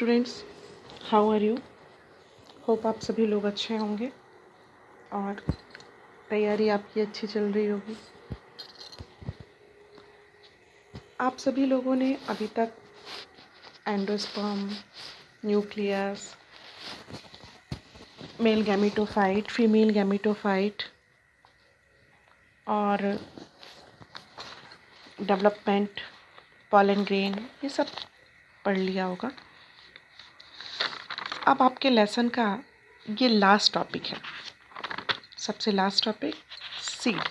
Students, how are you? Hope आप सभी लोग अच्छे होंगे और तैयारी आपकी अच्छी चल रही होगी। आप सभी लोगों ने अभी तक endosperm, nucleus, male gametophyte, female gametophyte और डेवलपमेंट, पॉलन ग्रेन, ये सब पढ़ लिया होगा। अब आपके लेसन का ये लास्ट टॉपिक है, सबसे लास्ट टॉपिक सीड।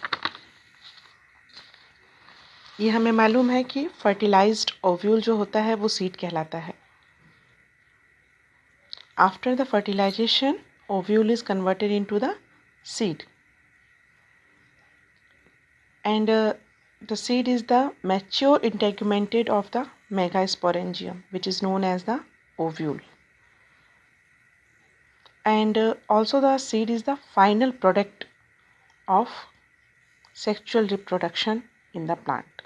ये हमें मालूम है कि फर्टिलाइज्ड ओव्यूल जो होता है वो सीड कहलाता है। After the fertilisation ovule is converted into the seed and the seed is the mature integumented of the megasporangium, which is known as the ovule. And also the seed is the final product of sexual reproduction in the plant.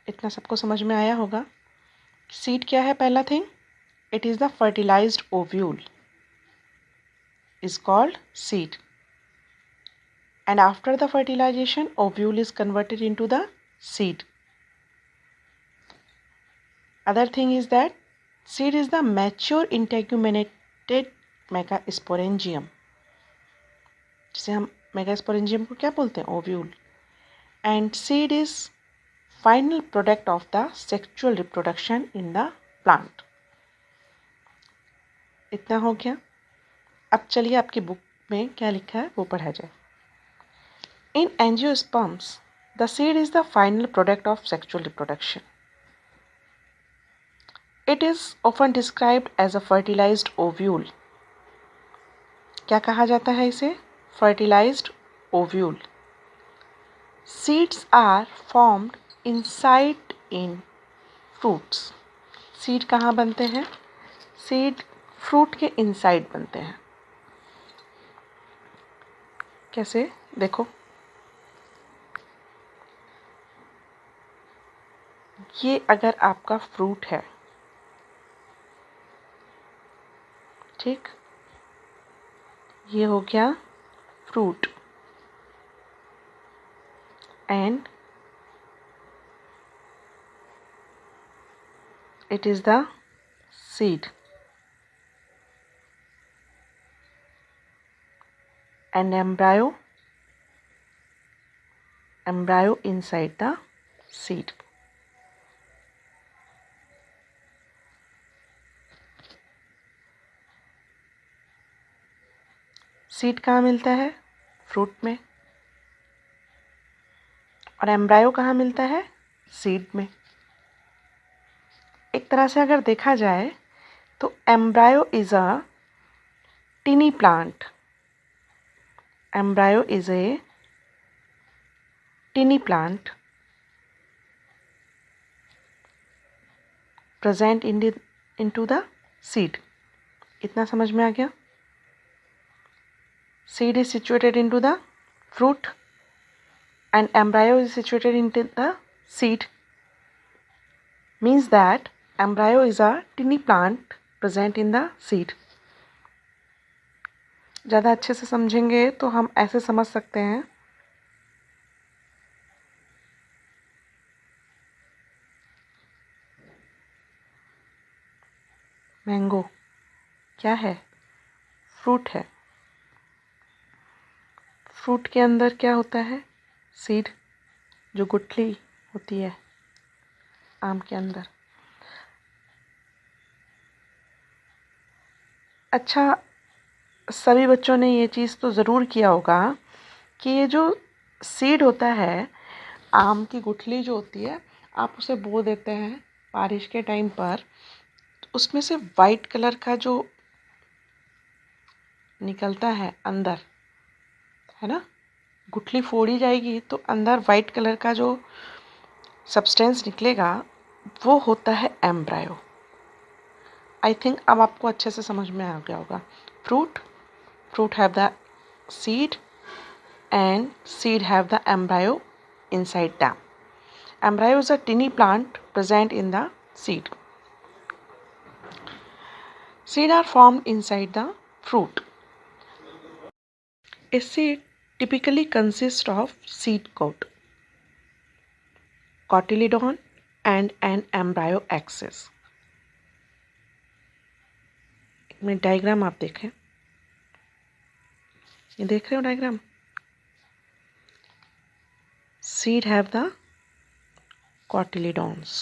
इतना सबको समझ में आया होगा। Seed क्या है? पहला thing, it is the fertilised ovule is called seed, and after the fertilization ovule is converted into the seed. Other thing is that seed is the mature integumented megasporangium, जिसे हम मेगास्पोरेंजियम को क्या बोलते हैं? Ovule. And seed is final product of the sexual reproduction in the plant. इतना हो गया. अब चलिए आपकी बुक में क्या लिखा है वो पढ़ा जाए. In angiosperms the seed is the final product of sexual reproduction. It is often described as a fertilised ovule. क्या कहा जाता है इसे? Fertilised ovule. Seeds are formed inside in fruits. Seed कहाँ बनते हैं? सीड फ्रूट के इनसाइड बनते हैं. कैसे? देखो, ये अगर आपका फ्रूट है, ठीक, ये हो गया fruit and it is the seed, and embryo inside the seed. Seed कहाँ मिलता है? फ्रूट में. और एम्ब्रायो कहाँ मिलता है? सीड में. एक तरह से अगर देखा जाए तो embryo is a tiny plant. Embryo is a tiny plant present into the seed. इतना समझ में आ गया? Seed is situated into the fruit and embryo is situated into the seed. Means that embryo is a tiny plant present in the seed. ज़्यादा अच्छे से समझेंगे तो हम ऐसे समझ सकते हैं, मैंगो क्या है? फ्रूट है. फ्रूट के अंदर क्या होता है? सीड, जो गुठली होती है आम के अंदर. अच्छा, सभी बच्चों ने ये चीज़ तो ज़रूर किया होगा कि ये जो सीड होता है, आम की गुठली जो होती है, आप उसे बो देते हैं बारिश के टाइम पर, उसमें से वाइट कलर का जो निकलता है अंदर, है ना, गुठली फोड़ी जाएगी तो अंदर वाइट कलर का जो सब्सटेंस निकलेगा वो होता है एम्ब्रायो. आई थिंक अब आपको अच्छे से समझ में आ गया होगा. fruit have the seed and seed have the embryo inside them, Embryo is a tiny plant present in the seed. Seed are formed inside the fruit. A seed typically consists of seed coat, cotyledon, and an embryo axis. में diagram आप देखें, ये देख रहे हो diagram. Seed have the cotyledons.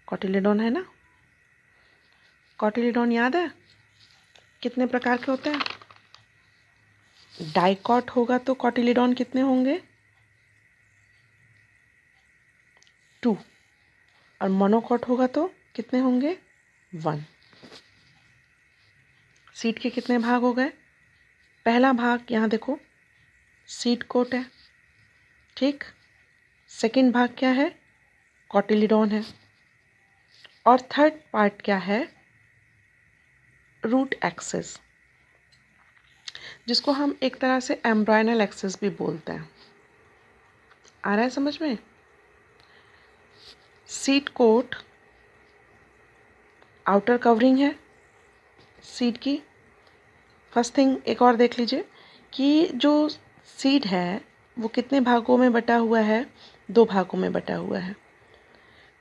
cotyledon है ना. cotyledon याद है कितने प्रकार के होते हैं? डाइकॉट होगा तो cotyledon कितने होंगे? 2. और मोनोकॉट होगा तो कितने होंगे? 1. सीड के कितने भाग हो गए? पहला भाग यहाँ देखो सीड कोट है, ठीक. सेकंड भाग क्या है? कॉटिलिडॉन है. और थर्ड पार्ट क्या है? रूट एक्सिस, जिसको हम एक तरह से एम्ब्रायनल एक्सिस भी बोलते हैं. आ रहा है समझ में? सीड कोट आउटर कवरिंग है सीड की. फर्स्ट थिंग एक और देख लीजिए कि जो सीड है वो कितने भागों में बटा हुआ है? 2 भागों में बटा हुआ है.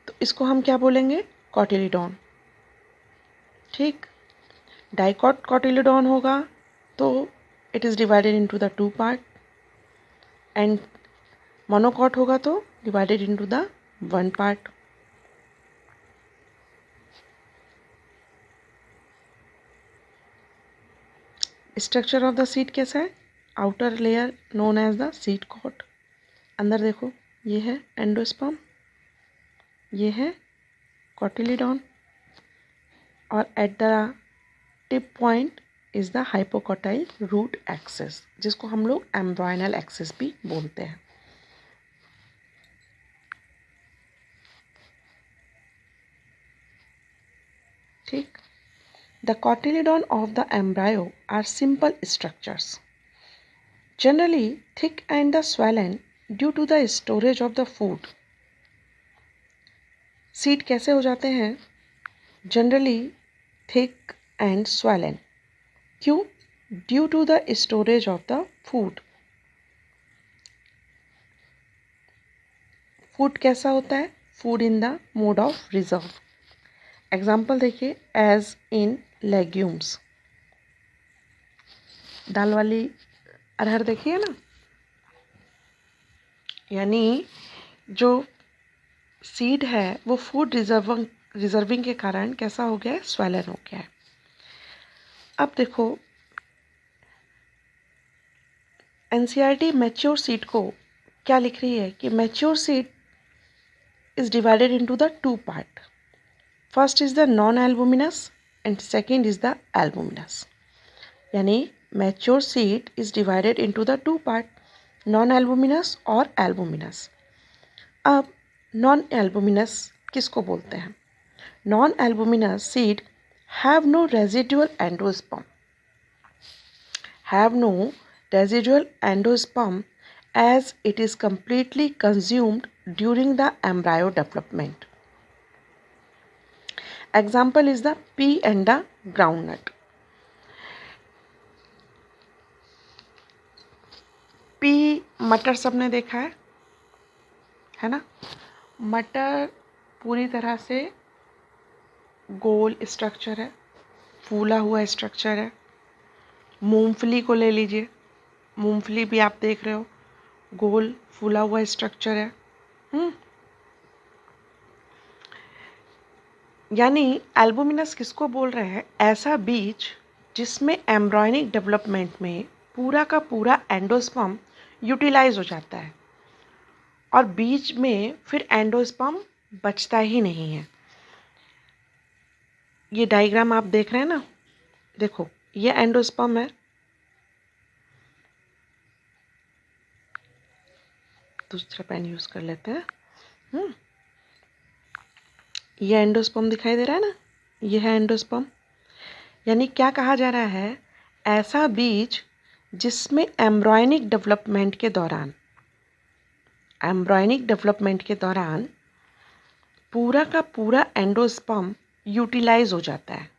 तो इसको हम क्या बोलेंगे? कॉटिलिडॉन, ठीक. डाइकॉट कॉटिलिडॉन होगा तो it is divided into the 2 part, and monocot होगा तो divided into the 1 part. Structure of the seed कैसा है? Outer layer known as the seed coat. अंदर देखो ये है एंडोस्पर्म, ये है कॉटिलिडॉन, और at the tip point is the hypocotyl root axis, जिसको हम लोग एम्ब्रायनल एक्सिस भी बोलते हैं. ठीक. The cotyledon of the embryo are simple structures, generally thick and swollen due to the storage of the food. Seed कैसे हो जाते हैं? Generally thick and swollen. क्यों? Due to the storage of the food. Food कैसा होता है? Food in the mode of reserve. Example देखिए, as in legumes. दाल वाली अरहर देखिए ना, यानी जो सीड है वो फूड रिजर्विंग के कारण कैसा हो गया है? स्वेलन हो गया है. अब देखो एनसीईआरटी मैच्योर सीड को क्या लिख रही है कि mature seed is divided into the 2 part. First is the non albuminous and second is the albuminous. यानी mature seed is divided into the 2 part, non albuminous और एल्बुमिनस. अब नॉन एल्बुमिनस किसको बोलते हैं? Non albuminous seed have no residual endosperm, have no residual endosperm as it is completely consumed during the embryo development. Example is the pea and the groundnut. pea मटर सबने देखा है ना? मटर पूरी तरह से गोल स्ट्रक्चर है, फूला हुआ स्ट्रक्चर है. मूंगफली को ले लीजिए, मूंगफली भी आप देख रहे हो गोल फूला हुआ स्ट्रक्चर है. यानी एल्बुमिनस किसको बोल रहे हैं? ऐसा बीज जिसमें एम्ब्रॉयनिक डेवलपमेंट में पूरा का पूरा एंडोस्पर्म यूटिलाइज हो जाता है और बीज में फिर एंडोस्पर्म बचता ही नहीं है. ये डायग्राम आप देख रहे हैं ना, देखो ये एंडोस्पर्म है, दूसरा पेन यूज कर लेते हैं. ये एंडोस्पर्म दिखाई दे रहा है ना, ये है एंडोस्पर्म. यानी क्या कहा जा रहा है? ऐसा बीज जिसमें एम्ब्रॉयनिक डेवलपमेंट के दौरान एम्ब्रायनिक डेवलपमेंट के दौरान पूरा का पूरा एंडोस्पर्म यूटिलाइज हो जाता है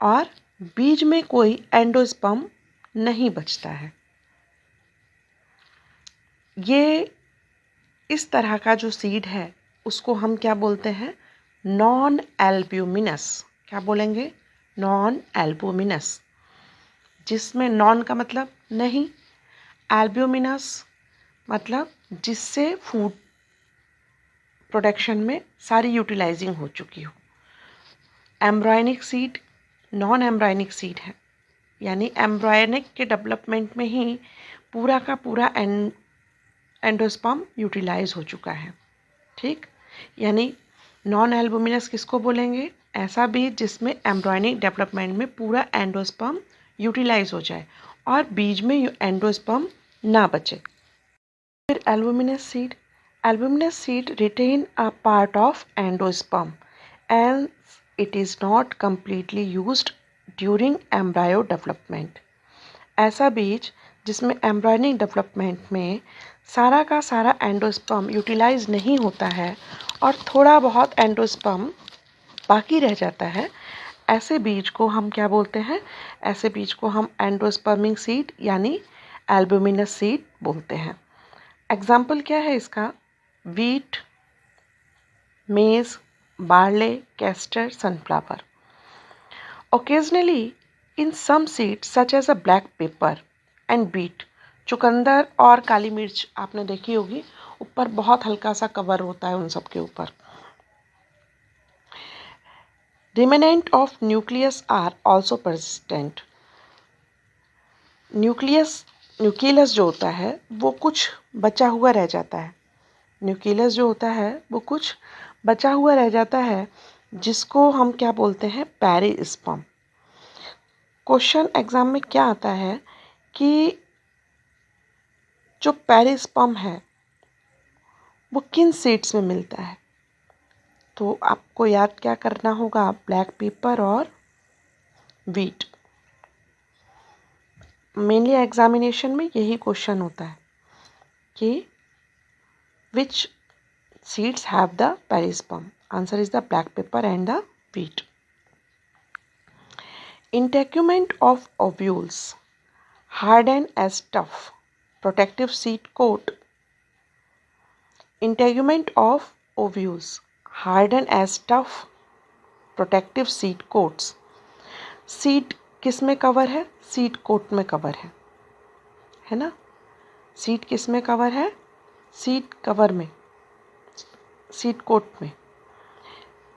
और बीज में कोई एंडोस्पर्म नहीं बचता है। ये इस तरह का जो सीड है उसको हम क्या बोलते हैं? Non albuminous. क्या बोलेंगे? नॉन एल्ब्यूमिनस, जिसमें नॉन का मतलब नहीं, एल्ब्यूमिनस मतलब जिससे फूड प्रोडक्शन में सारी यूटिलाइजिंग हो चुकी हो। Embryonic seed non embryonic seed है, यानी एम्ब्रायनिक के डेवलपमेंट में ही पूरा का पूरा एंडोस्पर्म यूटिलाइज हो चुका है। ठीक, यानी नॉन एल्बुमिनस किसको बोलेंगे? ऐसा बीज जिसमें एम्ब्रायनिक डेवलपमेंट में पूरा एंडोस्पर्म यूटिलाइज हो जाए और बीज में एंडोस्पर्म ना बचे। फिर albuminous seed retain a part of endosperm and it is not completely used during embryo development. ऐसा बीज जिसमें एम्ब्रायनिक डेवलपमेंट में सारा का सारा एंडोस्पर्म यूटिलाइज नहीं होता है और थोड़ा बहुत एंडोस्पर्म बाकी रह जाता है, ऐसे बीज को हम क्या बोलते हैं? ऐसे बीज को हम एंडोस्पर्मिंग सीड यानी एल्बुमिनस सीड बोलते हैं। एग्जाम्पल क्या है इसका? वीट, मेज, barley, castor, sunflower. Occasionally, in some seeds such as a black pepper and beet, चुकंदर और काली मिर्च आपने देखी होगी, ऊपर बहुत हल्का सा कवर होता है उन सब के ऊपर। Remnant of nucleus are also persistent. Nucleus जो होता है वो कुछ बचा हुआ रह जाता है। न्यूक्लियस जो होता है वो कुछ बचा हुआ रह जाता है, जिसको हम क्या बोलते हैं? पेरिस्पर्म। क्वेश्चन एग्जाम में क्या आता है कि जो पेरिस्पर्म है वो किन सीड्स में मिलता है? तो आपको याद क्या करना होगा? ब्लैक पेपर और वीट। मेनली एग्जामिनेशन में यही क्वेश्चन होता है कि which seeds have the perisperm. Answer is the black pepper and the wheat. Integument of ovules harden as tough protective seed coat. Integument of ovules harden as tough protective seed coats. Seed किस में cover है? Seed coat में cover है ना? Seed किस में cover है? Seed cover में, सीड कोट में।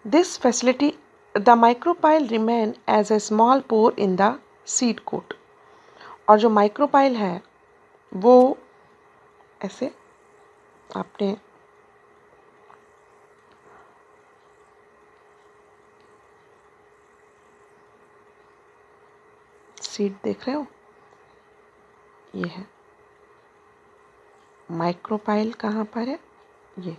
This facility the micropyle remain as a small pore in the seed coat. और जो माइक्रोपाइल है वो ऐसे आपने सीड देख रहे हो, ये है माइक्रोपाइल। कहाँ पर है? ये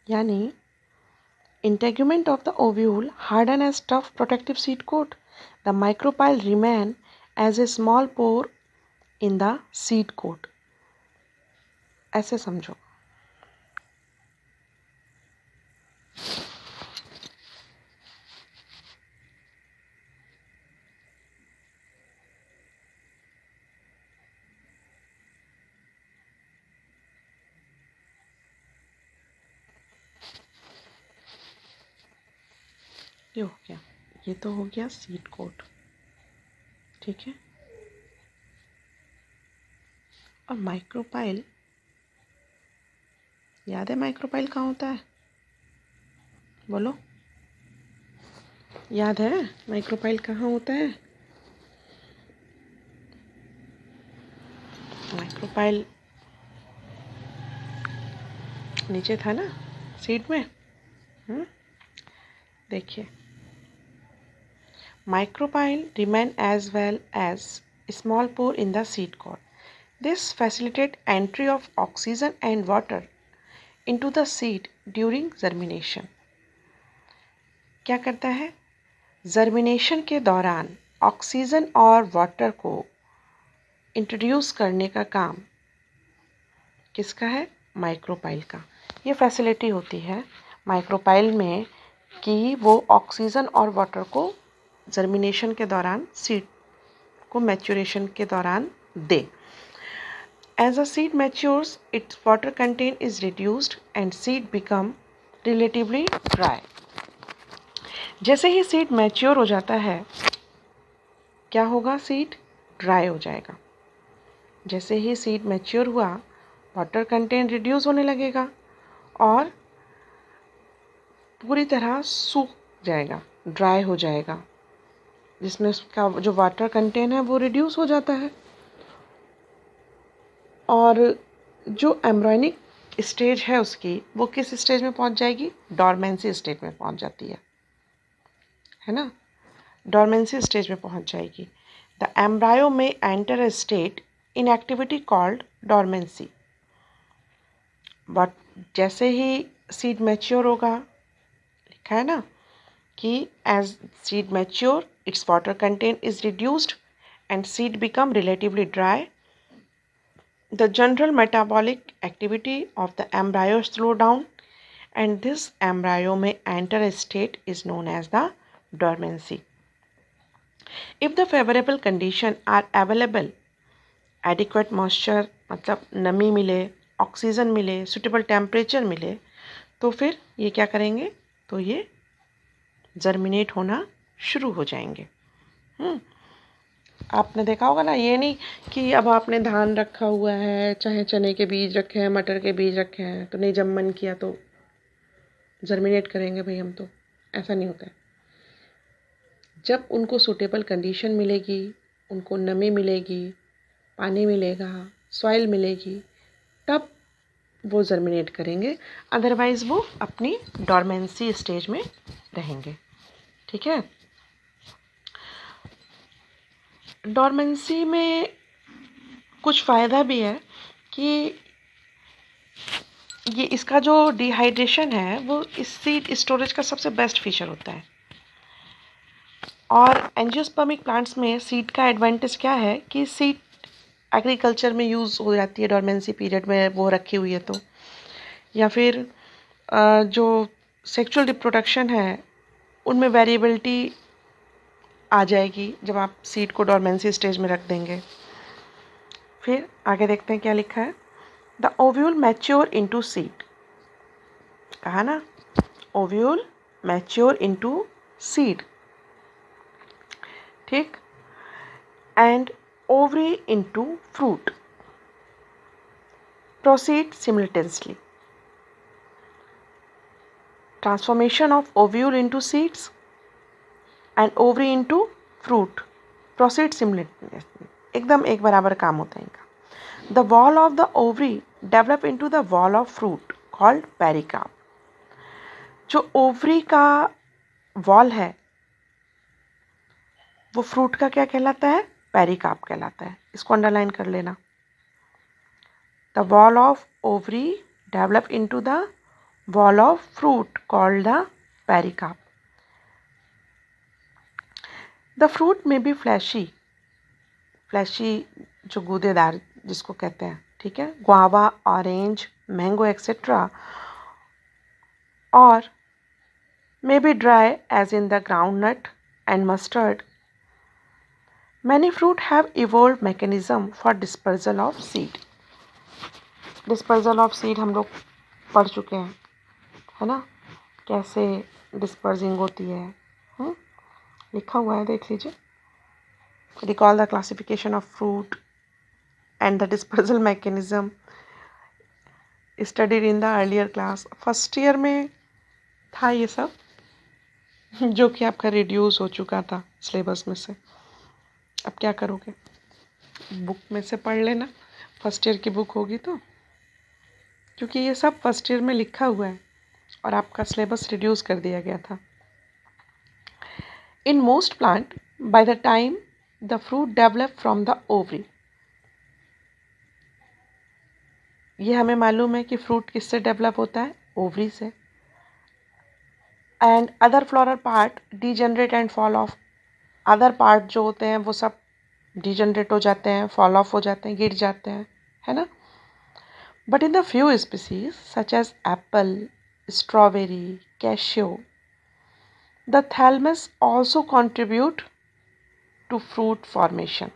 यानी integument of the ovule harden as tough protective seed coat. The micropyle remain as a small pore in the seed coat. ऐसे समझो। ये हो गया, ये तो हो गया सीड कोट। ठीक है, और माइक्रोपाइल, याद है माइक्रोपाइल कहाँ होता है? बोलो, याद है माइक्रोपाइल कहाँ होता है? माइक्रोपाइल नीचे था ना सीड में। देखिए, micropyle remain as well as small pore in the seed coat. This facilitate entry of oxygen and water into the seed during germination. क्या करता है? जर्मिनेशन के दौरान ऑक्सीजन और वाटर को इंट्रोड्यूस करने का काम किसका है? माइक्रोपाइल का। ये फैसिलिटी होती है माइक्रोपाइल में कि वो ऑक्सीजन और वाटर को जर्मिनेशन के दौरान सीड को मैच्योरेशन के दौरान दे। As a seed matures, its water content is reduced and seed become relatively dry. जैसे ही सीड मैच्योर हो जाता है, क्या होगा? सीड ड्राई हो जाएगा। जैसे ही सीड मैच्योर हुआ, वाटर कंटेंट रिड्यूस होने लगेगा और पूरी तरह सूख जाएगा, ड्राई हो जाएगा, जिसमें उसका जो वाटर कंटेंट है वो रिड्यूस हो जाता है और जो एम्ब्रॉयनिक स्टेज है उसकी वो किस स्टेज में पहुंच जाएगी? डॉर्मेंसी स्टेज में पहुंच जाती है ना? डॉर्मेंसी स्टेज में पहुंच जाएगी। द एम्ब्रायो में enter a state inactivity called dormancy. But जैसे ही सीड मैच्योर होगा, लिखा है ना कि as seed mature its water content is reduced and seed become relatively dry. The general metabolic activity of the embryo slow down and this embryo may enter a state is known as the dormancy. If the favorable conditions are available, adequate moisture मतलब नमी मिले, oxygen मिले, suitable temperature मिले, तो फिर ये क्या करेंगे? तो ये जर्मिनेट होना शुरू हो जाएंगे। आपने देखा होगा ना, ये नहीं कि अब आपने धान रखा हुआ है, चाहे चने के बीज रखे हैं, मटर के बीज रखे हैं, तो नहीं, जब मन किया तो जर्मिनेट करेंगे भाई हम तो, ऐसा नहीं होता है। जब उनको सूटेबल कंडीशन मिलेगी, उनको नमी मिलेगी, पानी मिलेगा, सॉइल मिलेगी, तब वो जर्मिनेट करेंगे, अदरवाइज़ वो अपनी डॉर्मेंसी स्टेज में रहेंगे। ठीक है? डॉर्मेंसी में कुछ फ़ायदा भी है कि ये इसका जो डिहाइड्रेशन है वो इस सीड स्टोरेज का सबसे बेस्ट फीचर होता है। और एंजियोस्पर्मिक प्लांट्स में सीड का एडवांटेज क्या है कि सीड एग्रीकल्चर में यूज़ हो जाती है डॉर्मेंसी पीरियड में, वो रखी हुई है तो, या फिर जो सेक्सुअल रिप्रोडक्शन है उनमें वेरिएबिलिटी आ जाएगी जब आप सीड को डॉर्मेंसी स्टेज में रख देंगे। फिर आगे देखते हैं क्या लिखा है। The ovule mature into seed, कहा ना, ओव्यूल मैच्योर इनटू सीड, ठीक, and ovary into fruit proceed simultaneously. Transformation of ovule into seeds and ovary into fruit proceed simultaneously, एकदम एक बराबर काम होता है इनका। The wall of the ovary develop into the wall of fruit called pericarp. जो ovary का wall है वो फ्रूट का क्या कहलाता है? पेरिकार्प कहलाता है। इसको अंडरलाइन कर लेना। The wall of ovary develop into the wall of fruit called the pericarp. The fruit में बी फ्लैशी, फ्लैशी जो गूदेदार जिसको कहते हैं, ठीक है, गुआवा, ऑरेंज, मैंगो एक्सेट्रा, और may be dry as in the groundnut and mustard. Many fruit have evolved mechanism for dispersal of seed. Dispersal of seed हम लोग पढ़ चुके हैं, है ना, कैसे डिस्पर्सिंग होती है। लिखा हुआ है, देख लीजिए। Recall the classification of fruit and the dispersal mechanism studied in the earlier class. First year में था ये सब, जो कि आपका रिड्यूस हो चुका था सिलेबस में से। अब क्या करोगे? बुक में से पढ़ लेना, फर्स्ट ईयर की बुक होगी तो, क्योंकि ये सब फर्स्ट ईयर में लिखा हुआ है और आपका सिलेबस रिड्यूस कर दिया गया था। In most plant by the time the fruit develop from the ovary, ये हमें मालूम है कि फ्रूट किससे डेवलप होता है, ओवरी से। And other floral part degenerate and fall of, other part जो होते हैं वो सब डीजनरेट हो जाते हैं, फॉल ऑफ हो जाते हैं, गिर जाते हैं, है ना। But in the few species such as apple, strawberry, cashew, the thalamus also contribute to fruit formation.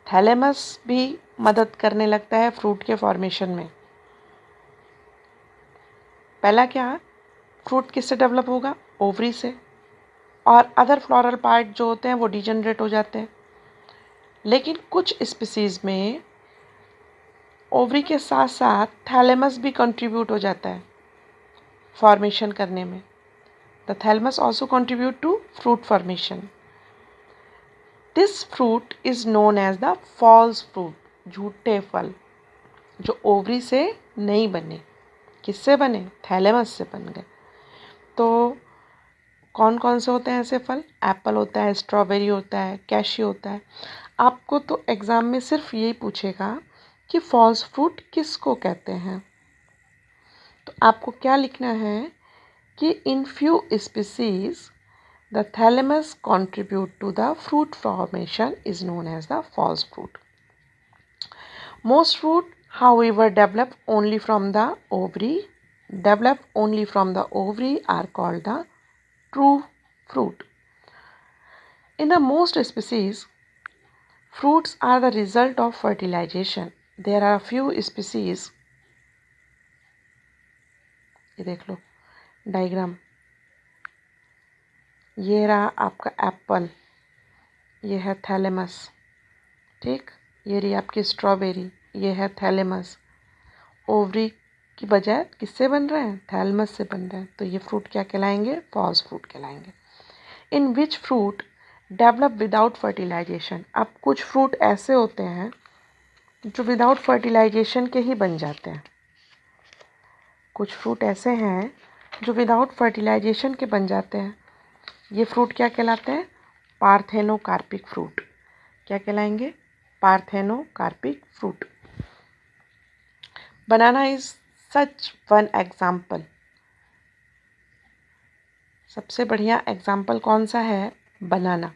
Thalamus भी मदद करने लगता है फ्रूट के फॉर्मेशन में। पहला क्या है, फ्रूट किससे डेवलप होगा, ओवरी से, और अदर फ्लोरल पार्ट जो होते हैं वो डिजनरेट हो जाते हैं। लेकिन कुछ स्पीसीज में ओवरी के साथ साथ थैलेमस भी कंट्रीब्यूट हो जाता है फॉर्मेशन करने में। The thalamus also contribute to fruit formation. This fruit is known as the false fruit, झूठे फल, जो ओवरी से नहीं बने। किससे बने, थैलेमस से बन गए। तो कौन कौन से होते हैं ऐसे फल, एप्पल होता है, स्ट्रॉबेरी होता है, कैशियो होता है। आपको तो एग्ज़ाम में सिर्फ यही पूछेगा कि फॉल्स फ्रूट किसको कहते हैं। तो आपको क्या लिखना है कि in few species the thalamus contribute to the fruit formation is known as the false fruit. Most fruit, however, develop only from the ovary are called the true fruit. In the most species, fruits are the result of fertilization. There are a few species. ये देख लो diagram, ये रहा आपका Apple, ये है thalamus, ठीक। ये रही आपकी स्ट्रॉबेरी, ये है थैलेमस। ओवरी की बजाय किससे बन रहे हैं, थैलेमस से बन रहे हैं। तो ये फ्रूट क्या कहलाएंगे, फॉल्स फ्रूट कहलाएंगे। In which fruit develop without fertilization. अब कुछ फ्रूट ऐसे होते हैं जो विदाउट फर्टिलाइजेशन के ही बन जाते हैं। कुछ फ्रूट ऐसे हैं जो विदाउट फर्टिलाइजेशन के बन जाते हैं। ये फ्रूट क्या कहलाते हैं, पार्थेनोकार्पिक फ्रूट। क्या कहलाएंगे, parthenocarpic fruit. Banana is such one example. सबसे बढ़िया एग्जाम्पल कौन सा है, banana,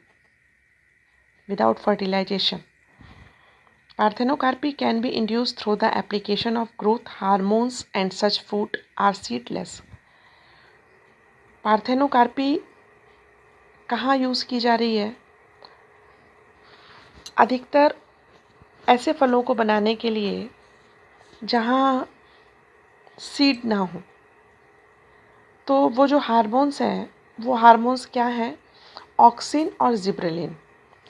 without fertilization. Parthenocarpy can be induced through the application of growth hormones and such fruit are seedless. Parthenocarpy कहाँ यूज़ की जा रही है, अधिकतर ऐसे फलों को बनाने के लिए जहाँ सीड ना हो। तो वो जो हार्मोन्स हैं, वो हार्मोन्स क्या हैं, ऑक्सिन और जिब्रेलिन।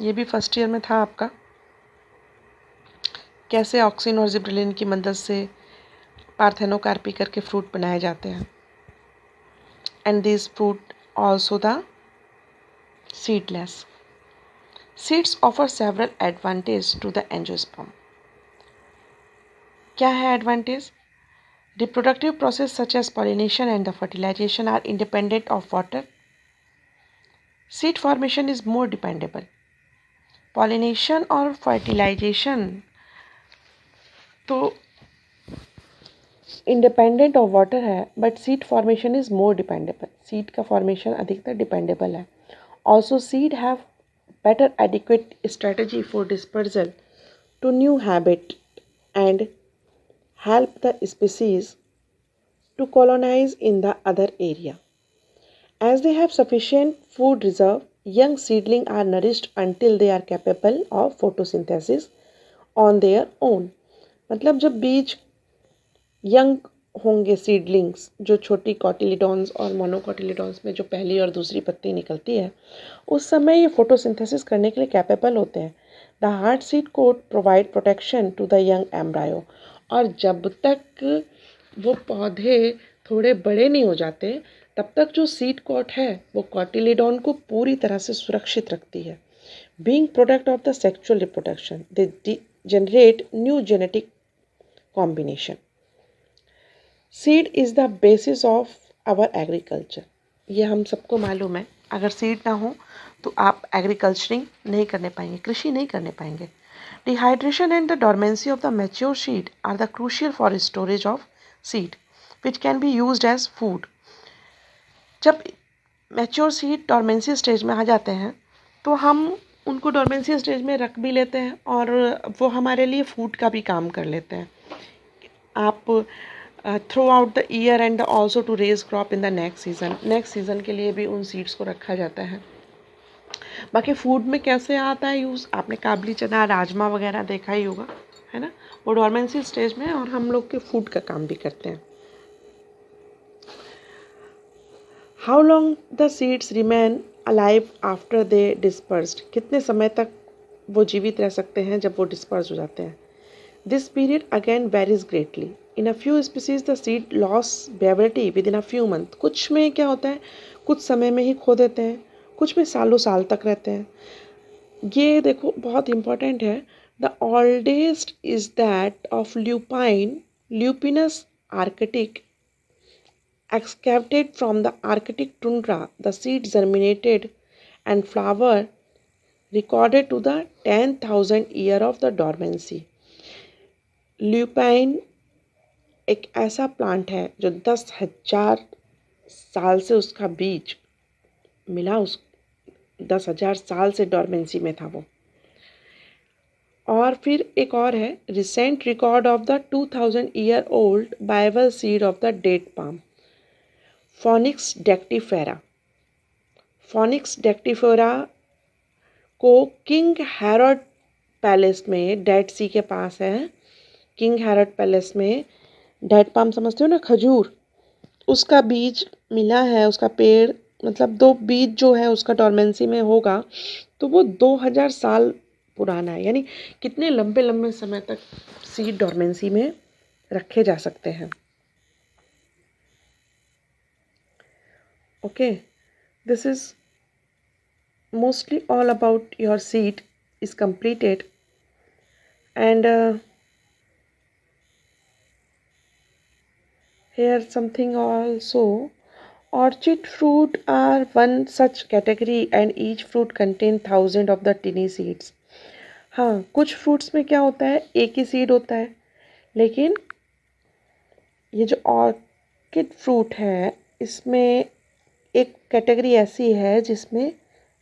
ये भी फर्स्ट ईयर में था आपका, कैसे ऑक्सिन और जिब्रेलिन की मदद से पार्थेनोकार्पी करके फ्रूट बनाए जाते हैं। And this fruit also the seedless. Seeds offer several advantage to the angiosperm. क्या है advantage, reproductive process such as pollination and the fertilization are independent of water. Seed formation is more dependable. Pollination और fertilization तो independent of water है, but seed formation is more dependable. Seed का formation अधिकतर dependable है। Also seed have better adequate strategy for dispersal to new habitat and help the species to colonize in the other area. As they have sufficient food reserve, young seedlings are nourished until they are capable of photosynthesis on their own. मतलब जब बीज young होंगे, seedlings जो छोटी cotyledons और मोनोकॉटिलिडॉन्स में जो पहली और दूसरी पत्ती निकलती है, उस समय ये फोटोसिंथेसिस करने के लिए कैपेबल होते हैं। The hard seed coat provide protection to the young embryo. और जब तक वो पौधे थोड़े बड़े नहीं हो जाते, तब तक जो सीड कोट है वो कॉटिलिडॉन को पूरी तरह से सुरक्षित रखती है। Being product of the sexual reproduction, they generate new genetic combination. Seed is the basis of our agriculture. ये हम सबको मालूम है, अगर सीड ना हो तो आप एग्रीकल्चरिंग नहीं करने पाएंगे, कृषि नहीं करने पाएंगे। Dehydration and the dormancy of the mature seed are the crucial for storage of seed, which can be used as food. जब मैच्योर सीड डॉर्मेंसी स्टेज में आ जाते हैं तो हम उनको डॉर्मेंसी स्टेज में रख भी लेते हैं और वो हमारे लिए फूड का भी काम कर लेते हैं. आप throughout the year and also to raise crop in the next season के लिए भी उन सीड्स को रखा जाता है. बाकी फूड में कैसे आता है यूज़, आपने काबली चना राजमा वगैरह देखा ही होगा, है ना. वो डॉर्मेंसी स्टेज में और हम लोग के फूड का काम भी करते हैं. How long the seeds remain alive after they dispersed, कितने समय तक वो जीवित रह सकते हैं जब वो डिस्पर्स हो जाते हैं. This period again varies greatly. In a few species the seed loss viability within a few month. कुछ में क्या होता है, कुछ समय में ही खो देते हैं, कुछ में सालों साल तक रहते हैं. ये देखो बहुत इम्पोर्टेंट है. The oldest is that of Lupinus Arctic. Excavated from the Arctic tundra, the seed germinated and flower recorded to the 10,000 year of the dormancy. Lupin एक ऐसा प्लांट है जो 10,000 साल से उसका बीज मिला, उस 10,000 साल से डॉर्मेंसी में था वो. और फिर एक और है, recent record of the 2000 year old Bible seed of the date palm, Phoenix dactylifera. Phoenix dactylifera को किंग हेरोड पैलेस में, डेड सी के पास है, किंग हेरोड पैलेस में डेड पाम समझते हो ना, खजूर, उसका बीज मिला है, उसका पेड़, मतलब 2 बीज जो है उसका डॉर्मेंसी में होगा तो वो 2000 साल पुराना है. यानी कितने लंबे लंबे समय तक सीड डॉर्मेंसी में रखे जा सकते हैं. Okay, this is mostly all about your seed is completed. And here something also, orchid fruit are one such category and each fruit contain thousands of the tiny seeds. हाँ, कुछ fruits में क्या होता है, एक ही सीड होता है, लेकिन ये जो ऑर्किड फ्रूट है इसमें एक कैटेगरी ऐसी है जिसमें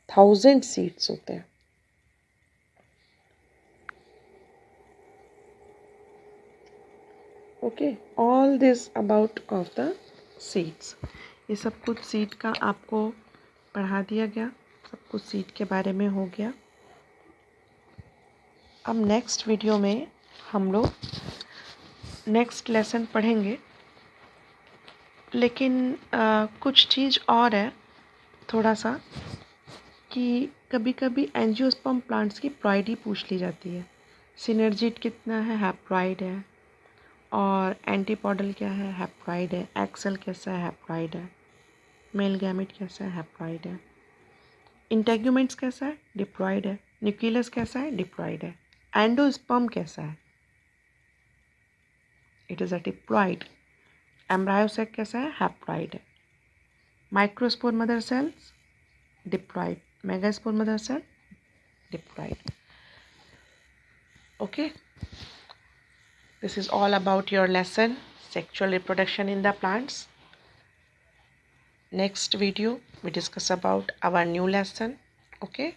1000 सीड्स होते हैं. Okay, all this about of the seeds. ये सब कुछ सीड का आपको पढ़ा दिया गया, सब कुछ सीड के बारे में हो गया. अब नेक्स्ट वीडियो में हम लोग नेक्स्ट लेसन पढ़ेंगे, लेकिन कुछ चीज़ और है थोड़ा सा, कि कभी कभी एंजियोस्पर्म प्लांट्स की प्राइडी पूछ ली जाती है. सिनर्जिड कितना है, हैप्लॉइड है. और एंटीपॉडल क्या है, हैप्लॉइड है. एक्सेल कैसा है, हैप्लॉइड है. मेल गैमेट कैसा है, हैप्लॉइड है. इंटेग्यूमेंट्स कैसा है, डिप्लॉइड है. न्यूक्लियस कैसा है, डिप्लॉइड है. एंडोस्पर्म कैसा है, it is a diploid. Embryo sac कैसा है, हैप्लॉइड है. Microspore mother cells diploid. Megaspore mother cell diploid. Okay, this is all about your lesson, sexual reproduction in the plants. Next video we discuss about our new lesson. Okay.